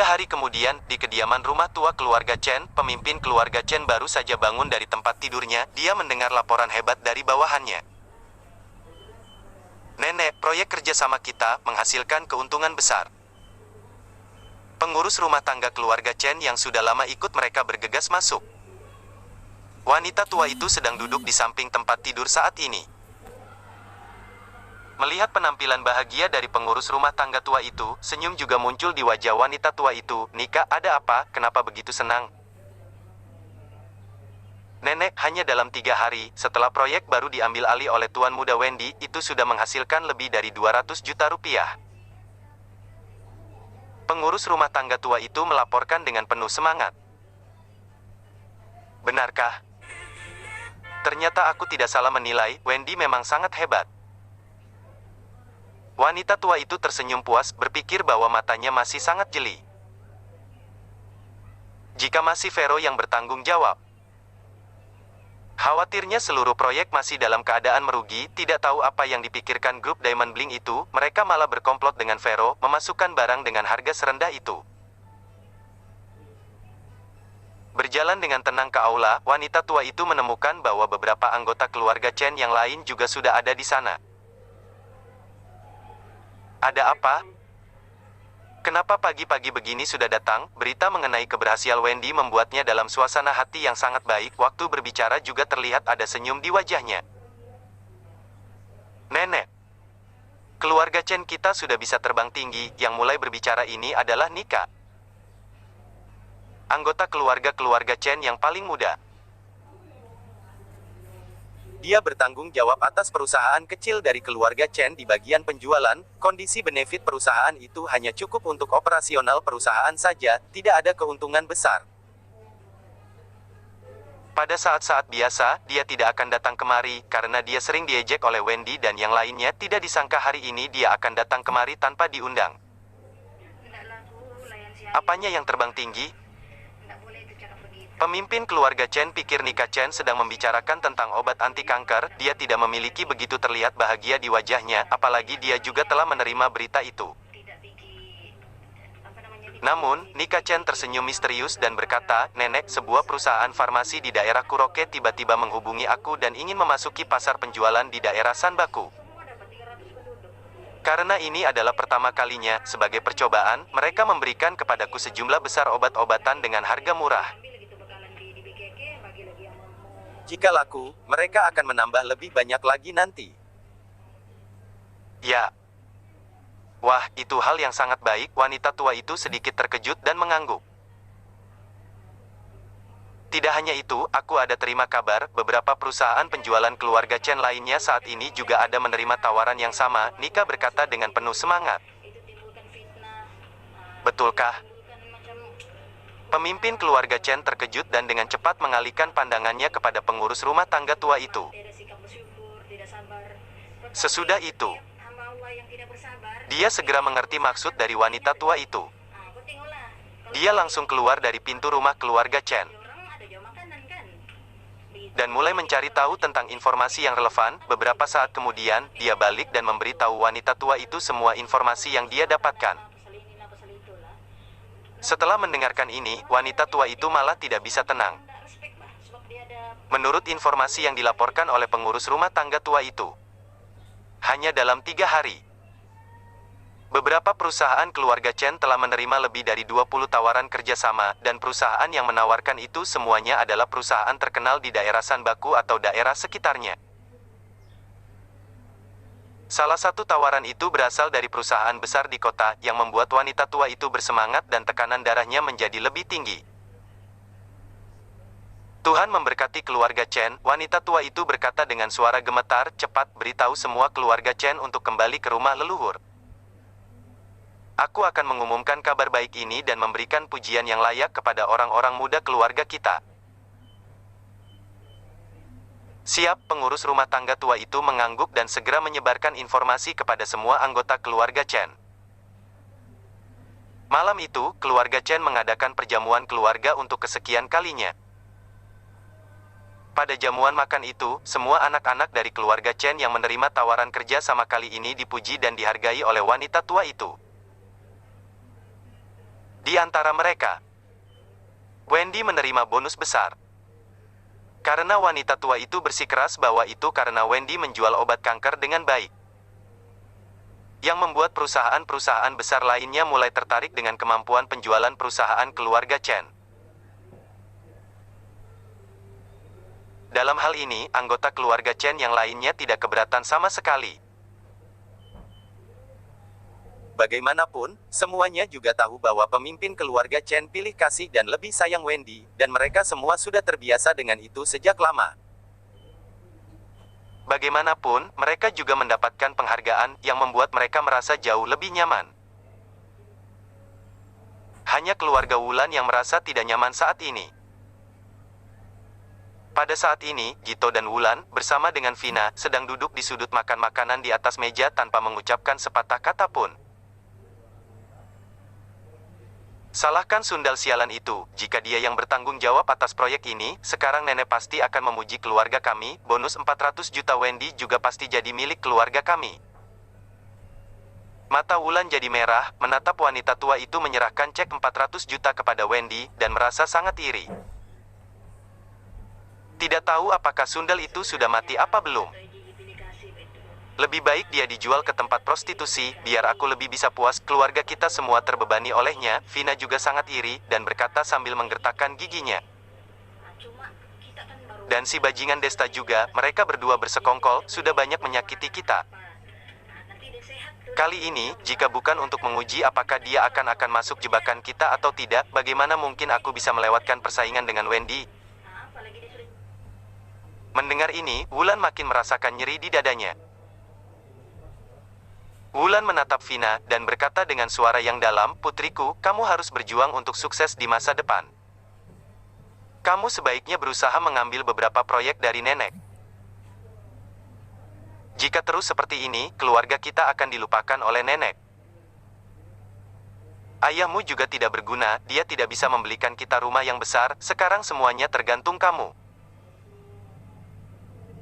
hari kemudian, di kediaman rumah tua keluarga Chen, pemimpin keluarga Chen baru saja bangun dari tempat tidurnya. Dia mendengar laporan hebat dari bawahannya. "Nenek, proyek kerjasama kita menghasilkan keuntungan besar." Pengurus rumah tangga keluarga Chen yang sudah lama ikut mereka bergegas masuk. Wanita tua itu sedang duduk di samping tempat tidur saat ini. Melihat penampilan bahagia dari pengurus rumah tangga tua itu, senyum juga muncul di wajah wanita tua itu. "Nika, ada apa? Kenapa begitu senang?" "Nenek, hanya dalam 3 hari, setelah proyek baru diambil alih oleh Tuan Muda Wendy, itu sudah menghasilkan lebih dari 200 juta rupiah." Pengurus rumah tangga tua itu melaporkan dengan penuh semangat. "Benarkah? Ternyata aku tidak salah menilai, Wendy memang sangat hebat." Wanita tua itu tersenyum puas, berpikir bahwa matanya masih sangat jeli. Jika masih Vero yang bertanggung jawab. Khawatirnya seluruh proyek masih dalam keadaan merugi. Tidak tahu apa yang dipikirkan grup Diamond Bling itu, mereka malah berkomplot dengan Vero, memasukkan barang dengan harga serendah itu. Berjalan dengan tenang ke aula, wanita tua itu menemukan bahwa beberapa anggota keluarga Chen yang lain juga sudah ada di sana. "Ada apa? Kenapa pagi-pagi begini sudah datang?" Berita mengenai keberhasilan Wendy membuatnya dalam suasana hati yang sangat baik. Waktu berbicara juga terlihat ada senyum di wajahnya. "Nenek, keluarga Chen kita sudah bisa terbang tinggi." Yang mulai berbicara ini adalah Nika, anggota keluarga Chen yang paling muda. Dia bertanggung jawab atas perusahaan kecil dari keluarga Chen di bagian penjualan. Kondisi benefit perusahaan itu hanya cukup untuk operasional perusahaan saja, tidak ada keuntungan besar. Pada saat-saat biasa, dia tidak akan datang kemari, karena dia sering diejek oleh Wendy dan yang lainnya. Tidak disangka hari ini dia akan datang kemari tanpa diundang. Apanya yang terbang tinggi? Pemimpin keluarga Chen pikir Nika Chen sedang membicarakan tentang obat anti kanker. Dia tidak memiliki begitu terlihat bahagia di wajahnya, apalagi dia juga telah menerima berita itu. Namun, Nika Chen tersenyum misterius dan berkata, "Nenek, sebuah perusahaan farmasi di daerah Kuroke tiba-tiba menghubungi aku dan ingin memasuki pasar penjualan di daerah Sanbaku. Karena ini adalah pertama kalinya, sebagai percobaan, mereka memberikan kepadaku sejumlah besar obat-obatan dengan harga murah. Jika laku, mereka akan menambah lebih banyak lagi nanti." "Ya. Wah, itu hal yang sangat baik." Wanita tua itu sedikit terkejut dan mengangguk. "Tidak hanya itu, aku ada terima kabar, beberapa perusahaan penjualan keluarga Chen lainnya saat ini juga ada menerima tawaran yang sama." Nika berkata dengan penuh semangat. "Betulkah?" Pemimpin keluarga Chen terkejut dan dengan cepat mengalihkan pandangannya kepada pengurus rumah tangga tua itu. Sesudah itu, dia segera mengerti maksud dari wanita tua itu. Dia langsung keluar dari pintu rumah keluarga Chen dan mulai mencari tahu tentang informasi yang relevan. Beberapa saat kemudian, dia balik dan memberitahu wanita tua itu semua informasi yang dia dapatkan. Setelah mendengarkan ini, wanita tua itu malah tidak bisa tenang. Menurut informasi yang dilaporkan oleh pengurus rumah tangga tua itu, hanya dalam 3 hari, beberapa perusahaan keluarga Chen telah menerima lebih dari 20 tawaran kerjasama, dan perusahaan yang menawarkan itu semuanya adalah perusahaan terkenal di daerah Sanbaku atau daerah sekitarnya. Salah satu tawaran itu berasal dari perusahaan besar di kota, yang membuat wanita tua itu bersemangat dan tekanan darahnya menjadi lebih tinggi. "Tuhan memberkati keluarga Chen," wanita tua itu berkata dengan suara gemetar. "Cepat beritahu semua keluarga Chen untuk kembali ke rumah leluhur. Aku akan mengumumkan kabar baik ini dan memberikan pujian yang layak kepada orang-orang muda keluarga kita." Siap, pengurus rumah tangga tua itu mengangguk dan segera menyebarkan informasi kepada semua anggota keluarga Chen. Malam itu, keluarga Chen mengadakan perjamuan keluarga untuk kesekian kalinya. Pada jamuan makan itu, semua anak-anak dari keluarga Chen yang menerima tawaran kerja sama kali ini dipuji dan dihargai oleh wanita tua itu. Di antara mereka, Wendy menerima bonus besar. Karena wanita tua itu bersikeras bahwa itu karena Wendy menjual obat kanker dengan baik. Yang membuat perusahaan-perusahaan besar lainnya mulai tertarik dengan kemampuan penjualan perusahaan keluarga Chen. Dalam hal ini, anggota keluarga Chen yang lainnya tidak keberatan sama sekali. Bagaimanapun, semuanya juga tahu bahwa pemimpin keluarga Chen pilih kasih dan lebih sayang Wendy, dan mereka semua sudah terbiasa dengan itu sejak lama. Bagaimanapun, mereka juga mendapatkan penghargaan yang membuat mereka merasa jauh lebih nyaman. Hanya keluarga Wulan yang merasa tidak nyaman saat ini. Pada saat ini, Gito dan Wulan, bersama dengan Vina, sedang duduk di sudut makan makanan di atas meja tanpa mengucapkan sepatah kata pun. Salahkan sundal sialan itu, jika dia yang bertanggung jawab atas proyek ini, sekarang nenek pasti akan memuji keluarga kami, bonus 400 juta Wendy juga pasti jadi milik keluarga kami. Mata Wulan jadi merah, menatap wanita tua itu menyerahkan cek 400 juta kepada Wendy, dan merasa sangat iri. Tidak tahu apakah sundal itu sudah mati apa belum. Lebih baik dia dijual ke tempat prostitusi, biar aku lebih bisa puas, keluarga kita semua terbebani olehnya. Vina juga sangat iri, dan berkata sambil menggertakkan giginya. Dan si bajingan Desta juga, mereka berdua bersekongkol, sudah banyak menyakiti kita. Kali ini, jika bukan untuk menguji apakah dia akan masuk jebakan kita atau tidak, bagaimana mungkin aku bisa melewatkan persaingan dengan Wendy? Mendengar ini, Wulan makin merasakan nyeri di dadanya. Wulan menatap Vina, dan berkata dengan suara yang dalam, "Putriku, kamu harus berjuang untuk sukses di masa depan. Kamu sebaiknya berusaha mengambil beberapa proyek dari nenek. Jika terus seperti ini, keluarga kita akan dilupakan oleh nenek. Ayahmu juga tidak berguna, dia tidak bisa membelikan kita rumah yang besar, sekarang semuanya tergantung kamu."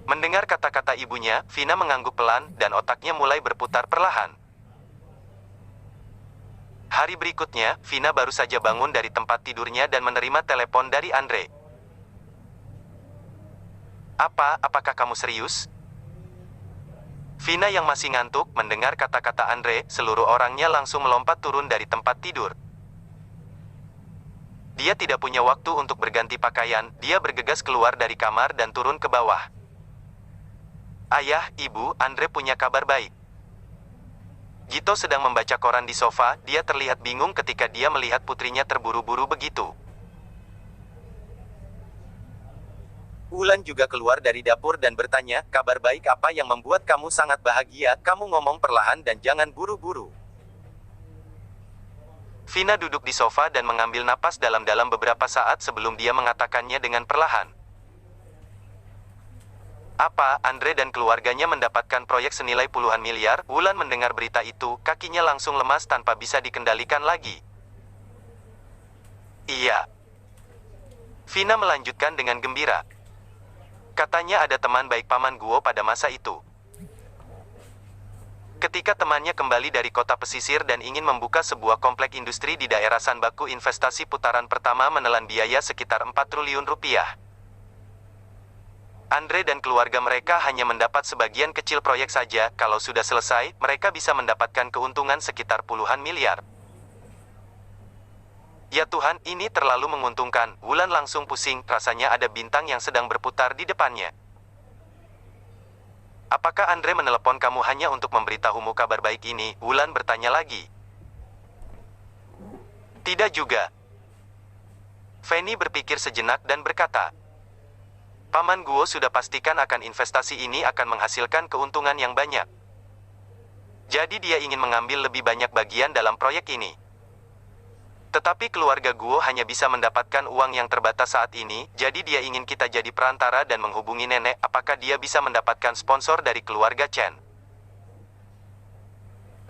Mendengar kata-kata ibunya, Vina mengangguk pelan, dan otaknya mulai berputar perlahan. Hari berikutnya, Vina baru saja bangun dari tempat tidurnya dan menerima telepon dari Andre. Apakah kamu serius?" Vina yang masih ngantuk, mendengar kata-kata Andre, seluruh orangnya langsung melompat turun dari tempat tidur. Dia tidak punya waktu untuk berganti pakaian, dia bergegas keluar dari kamar dan turun ke bawah. "Ayah, Ibu, Andre punya kabar baik." Gito sedang membaca koran di sofa, dia terlihat bingung ketika dia melihat putrinya terburu-buru begitu. Wulan juga keluar dari dapur dan bertanya, "Kabar baik apa yang membuat kamu sangat bahagia? Kamu ngomong perlahan dan jangan buru-buru." Vina duduk di sofa dan mengambil napas dalam-dalam beberapa saat sebelum dia mengatakannya dengan perlahan. Andre dan keluarganya mendapatkan proyek senilai puluhan miliar?" Wulan mendengar berita itu, kakinya langsung lemas tanpa bisa dikendalikan lagi. "Iya." Vina melanjutkan dengan gembira. "Katanya ada teman baik Paman Guo pada masa itu. Ketika temannya kembali dari kota pesisir dan ingin membuka sebuah komplek industri di daerah Sanbaku, investasi putaran pertama menelan biaya sekitar 4 triliun rupiah. Andre dan keluarga mereka hanya mendapat sebagian kecil proyek saja, kalau sudah selesai, mereka bisa mendapatkan keuntungan sekitar puluhan miliar. Ya Tuhan, ini terlalu menguntungkan." Wulan langsung pusing, rasanya ada bintang yang sedang berputar di depannya. "Apakah Andre menelepon kamu hanya untuk memberitahumu kabar baik ini?" Wulan bertanya lagi. "Tidak juga." Fanny berpikir sejenak dan berkata, "Paman Guo sudah pastikan akan investasi ini akan menghasilkan keuntungan yang banyak. Jadi dia ingin mengambil lebih banyak bagian dalam proyek ini. Tetapi keluarga Guo hanya bisa mendapatkan uang yang terbatas saat ini, jadi dia ingin kita jadi perantara dan menghubungi nenek. Apakah dia bisa mendapatkan sponsor dari keluarga Chen?"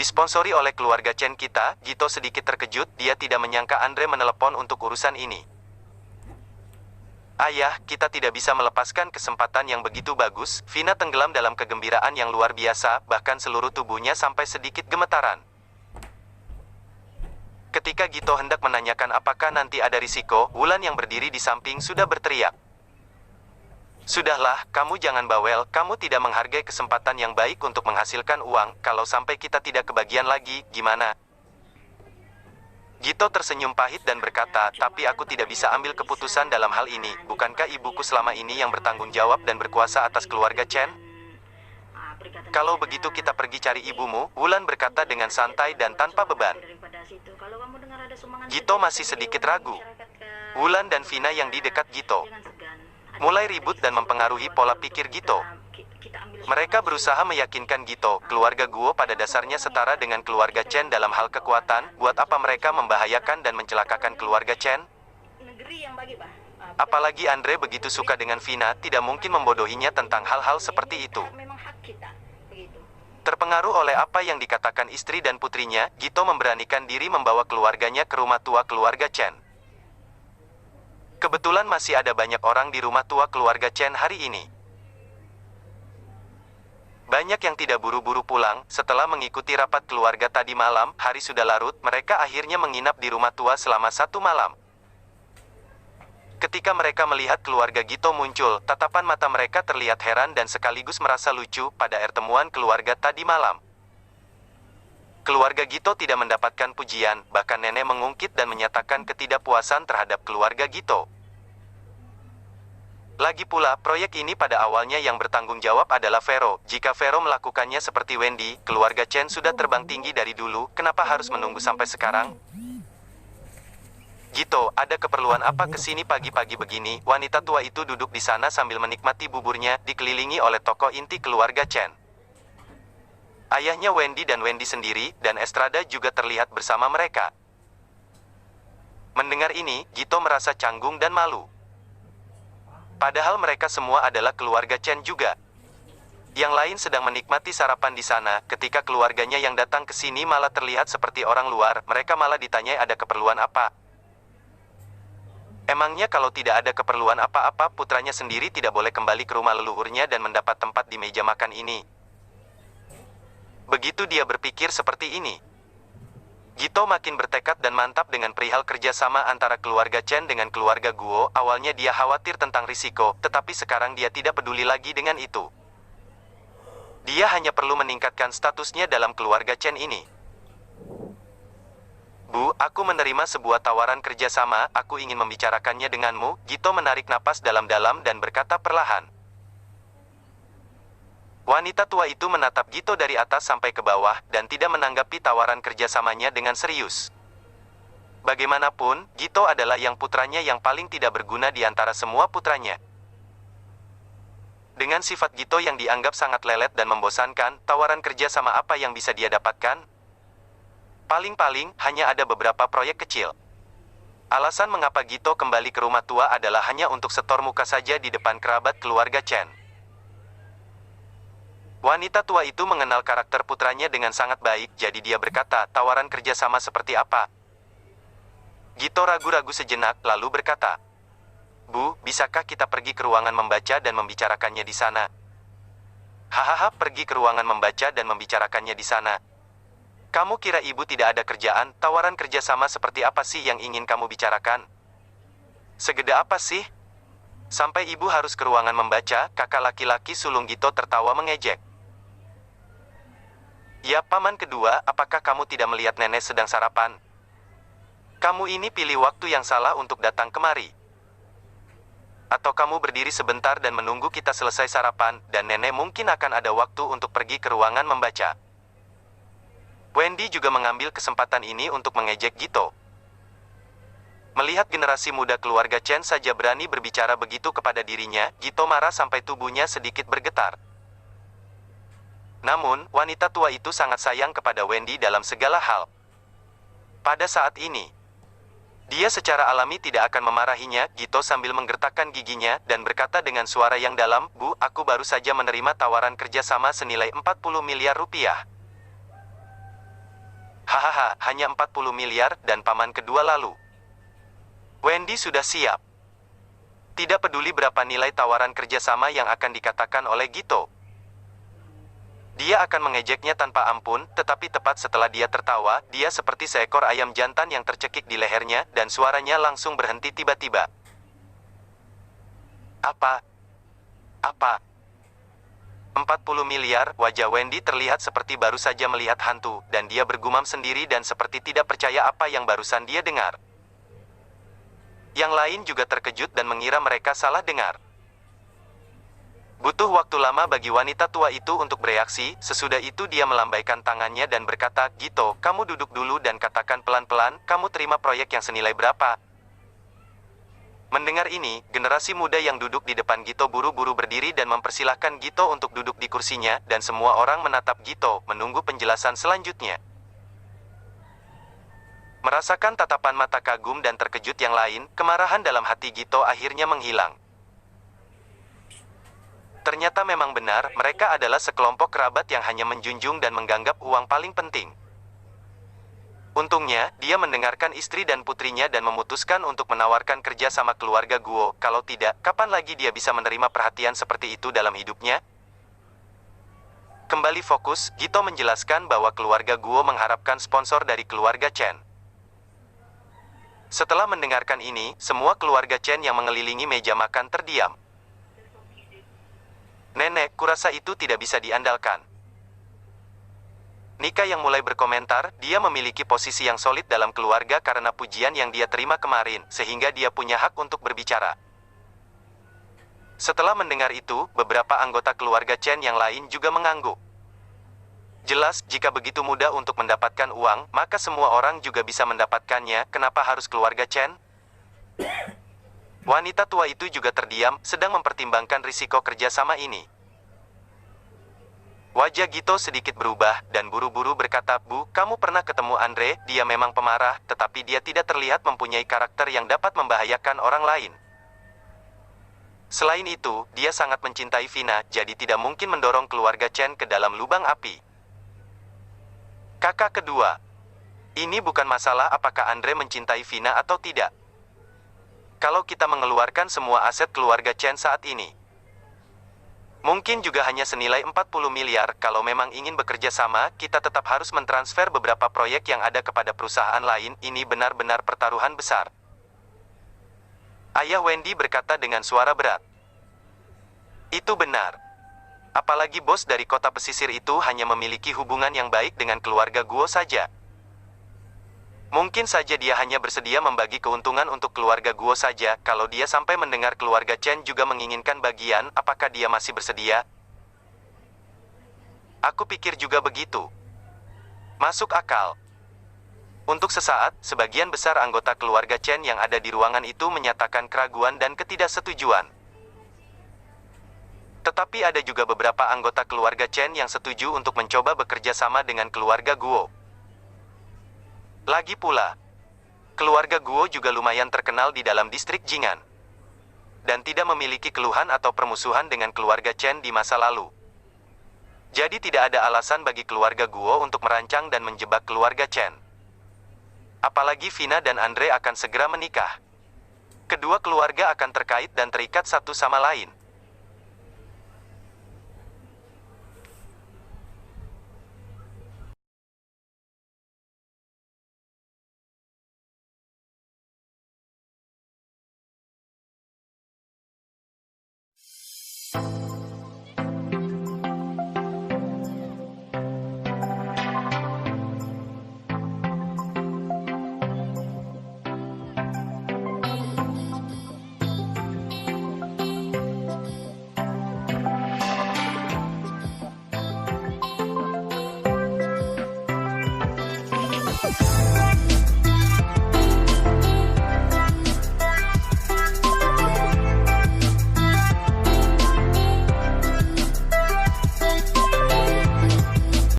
Disponsori oleh keluarga Chen kita, Gito sedikit terkejut, dia tidak menyangka Andre menelepon untuk urusan ini. "Ayah, kita tidak bisa melepaskan kesempatan yang begitu bagus." Vina tenggelam dalam kegembiraan yang luar biasa, bahkan seluruh tubuhnya sampai sedikit gemetaran. Ketika Gito hendak menanyakan apakah nanti ada risiko, Wulan yang berdiri di samping sudah berteriak. Sudahlah, kamu jangan bawel, kamu tidak menghargai kesempatan yang baik untuk menghasilkan uang, kalau sampai kita tidak kebagian lagi, gimana? Gito tersenyum pahit dan berkata, tapi aku tidak bisa ambil keputusan dalam hal ini, bukankah ibuku selama ini yang bertanggung jawab dan berkuasa atas keluarga Chen? Kalau begitu kita pergi cari ibumu, Wulan berkata dengan santai dan tanpa beban. Gito masih sedikit ragu. Wulan dan Vina yang di dekat Gito mulai ribut dan mempengaruhi pola pikir Gito. Mereka berusaha meyakinkan Gito, keluarga Guo pada dasarnya setara dengan keluarga Chen dalam hal kekuatan, buat apa mereka membahayakan dan mencelakakan keluarga Chen? Apalagi Andre begitu suka dengan Vina, tidak mungkin membodohinya tentang hal-hal seperti itu. Terpengaruh oleh apa yang dikatakan istri dan putrinya, Gito memberanikan diri membawa keluarganya ke rumah tua keluarga Chen. Kebetulan masih ada banyak orang di rumah tua keluarga Chen hari ini. Banyak yang tidak buru-buru pulang, setelah mengikuti rapat keluarga tadi malam, hari sudah larut, mereka akhirnya menginap di rumah tua selama 1 malam. Ketika mereka melihat keluarga Gito muncul, tatapan mata mereka terlihat heran dan sekaligus merasa lucu pada pertemuan keluarga tadi malam. Keluarga Gito tidak mendapatkan pujian, bahkan nenek mengungkit dan menyatakan ketidakpuasan terhadap keluarga Gito. Lagi pula, proyek ini pada awalnya yang bertanggung jawab adalah Vero. Jika Vero melakukannya seperti Wendy, keluarga Chen sudah terbang tinggi dari dulu, kenapa harus menunggu sampai sekarang? Gito, ada keperluan apa kesini pagi-pagi begini? Wanita tua itu duduk di sana sambil menikmati buburnya, dikelilingi oleh tokoh inti keluarga Chen. Ayahnya Wendy dan Wendy sendiri, dan Estrada juga terlihat bersama mereka. Mendengar ini, Gito merasa canggung dan malu. Padahal mereka semua adalah keluarga Chen juga. Yang lain sedang menikmati sarapan di sana, ketika keluarganya yang datang ke sini malah terlihat seperti orang luar, mereka malah ditanyai ada keperluan apa. Emangnya kalau tidak ada keperluan apa-apa, putranya sendiri tidak boleh kembali ke rumah leluhurnya dan mendapat tempat di meja makan ini? Begitu dia berpikir seperti ini, Gito makin bertekad dan mantap dengan perihal kerjasama antara keluarga Chen dengan keluarga Guo. Awalnya dia khawatir tentang risiko, tetapi sekarang dia tidak peduli lagi dengan itu. Dia hanya perlu meningkatkan statusnya dalam keluarga Chen ini. Bu, aku menerima sebuah tawaran kerjasama, aku ingin membicarakannya denganmu. Gito menarik napas dalam-dalam dan berkata perlahan. Wanita tua itu menatap Gito dari atas sampai ke bawah, dan tidak menanggapi tawaran kerjasamanya dengan serius. Bagaimanapun, Gito adalah yang putranya yang paling tidak berguna di antara semua putranya. Dengan sifat Gito yang dianggap sangat lelet dan membosankan, tawaran kerjasama apa yang bisa dia dapatkan? Paling-paling, hanya ada beberapa proyek kecil. Alasan mengapa Gito kembali ke rumah tua adalah hanya untuk setor muka saja di depan kerabat keluarga Chen. Wanita tua itu mengenal karakter putranya dengan sangat baik, jadi dia berkata, tawaran kerjasama seperti apa? Gito ragu-ragu sejenak, lalu berkata, Bu, bisakah kita pergi ke ruangan membaca dan membicarakannya di sana? Hahaha, pergi ke ruangan membaca dan membicarakannya di sana. Kamu kira ibu tidak ada kerjaan? Tawaran kerjasama seperti apa sih yang ingin kamu bicarakan? Segede apa sih? Sampai ibu harus ke ruangan membaca, kakak laki-laki sulung Gito tertawa mengejek. Ya, paman kedua, apakah kamu tidak melihat nenek sedang sarapan? Kamu ini pilih waktu yang salah untuk datang kemari. Atau kamu berdiri sebentar dan menunggu kita selesai sarapan, dan nenek mungkin akan ada waktu untuk pergi ke ruangan membaca. Wendy juga mengambil kesempatan ini untuk mengejek Gito. Melihat generasi muda keluarga Chen saja berani berbicara begitu kepada dirinya, Gito marah sampai tubuhnya sedikit bergetar. Namun, wanita tua itu sangat sayang kepada Wendy dalam segala hal. Pada saat ini, dia secara alami tidak akan memarahinya. Gito sambil menggertakkan giginya, dan berkata dengan suara yang dalam, Bu, aku baru saja menerima tawaran kerjasama senilai 40 miliar rupiah. Hahaha, hanya 40 miliar, dan paman kedua lalu. Wendy sudah siap. Tidak peduli berapa nilai tawaran kerjasama yang akan dikatakan oleh Gito. Dia akan mengejeknya tanpa ampun, tetapi tepat setelah dia tertawa, dia seperti seekor ayam jantan yang tercekik di lehernya, dan suaranya langsung berhenti tiba-tiba. Apa? Apa? 40 miliar, wajah Wendy terlihat seperti baru saja melihat hantu, dan dia bergumam sendiri dan seperti tidak percaya apa yang barusan dia dengar. Yang lain juga terkejut dan mengira mereka salah dengar. Butuh waktu lama bagi wanita tua itu untuk bereaksi, sesudah itu dia melambaikan tangannya dan berkata, "Gito, kamu duduk dulu dan katakan pelan-pelan, kamu terima proyek yang senilai berapa?" Mendengar ini, generasi muda yang duduk di depan Gito buru-buru berdiri dan mempersilahkan Gito untuk duduk di kursinya, dan semua orang menatap Gito, menunggu penjelasan selanjutnya. Merasakan tatapan mata kagum dan terkejut yang lain, kemarahan dalam hati Gito akhirnya menghilang. Ternyata memang benar, mereka adalah sekelompok kerabat yang hanya menjunjung dan menganggap uang paling penting. Untungnya, dia mendengarkan istri dan putrinya dan memutuskan untuk menawarkan kerja sama keluarga Guo. Kalau tidak, kapan lagi dia bisa menerima perhatian seperti itu dalam hidupnya? Kembali fokus, Gito menjelaskan bahwa keluarga Guo mengharapkan sponsor dari keluarga Chen. Setelah mendengarkan ini, semua keluarga Chen yang mengelilingi meja makan terdiam. "Nenek, kurasa itu tidak bisa diandalkan." Nika yang mulai berkomentar, dia memiliki posisi yang solid dalam keluarga karena pujian yang dia terima kemarin, sehingga dia punya hak untuk berbicara. Setelah mendengar itu, beberapa anggota keluarga Chen yang lain juga mengangguk. Jelas, jika begitu mudah untuk mendapatkan uang, maka semua orang juga bisa mendapatkannya, kenapa harus keluarga Chen? Wanita tua itu juga terdiam, sedang mempertimbangkan risiko kerjasama ini. Wajah Gito sedikit berubah, dan buru-buru berkata, "Bu, kamu pernah ketemu Andre, dia memang pemarah, tetapi dia tidak terlihat mempunyai karakter yang dapat membahayakan orang lain. Selain itu, dia sangat mencintai Vina, jadi tidak mungkin mendorong keluarga Chen ke dalam lubang api." Kakak kedua. Ini bukan masalah apakah Andre mencintai Vina atau tidak. Kalau kita mengeluarkan semua aset keluarga Chen saat ini, mungkin juga hanya senilai 40 miliar, kalau memang ingin bekerja sama, kita tetap harus mentransfer beberapa proyek yang ada kepada perusahaan lain, ini benar-benar pertaruhan besar. Ayah Wendy berkata dengan suara berat. Itu benar. Apalagi bos dari kota pesisir itu hanya memiliki hubungan yang baik dengan keluarga Guo saja. Mungkin saja dia hanya bersedia membagi keuntungan untuk keluarga Guo saja, kalau dia sampai mendengar keluarga Chen juga menginginkan bagian, apakah dia masih bersedia? Aku pikir juga begitu. Masuk akal. Untuk sesaat, sebagian besar anggota keluarga Chen yang ada di ruangan itu menyatakan keraguan dan ketidaksetujuan. Tetapi ada juga beberapa anggota keluarga Chen yang setuju untuk mencoba bekerja sama dengan keluarga Guo. Lagi pula, keluarga Guo juga lumayan terkenal di dalam distrik Jing'an, dan tidak memiliki keluhan atau permusuhan dengan keluarga Chen di masa lalu. Jadi tidak ada alasan bagi keluarga Guo untuk merancang dan menjebak keluarga Chen. Apalagi Vina dan Andre akan segera menikah. Kedua keluarga akan terkait dan terikat satu sama lain.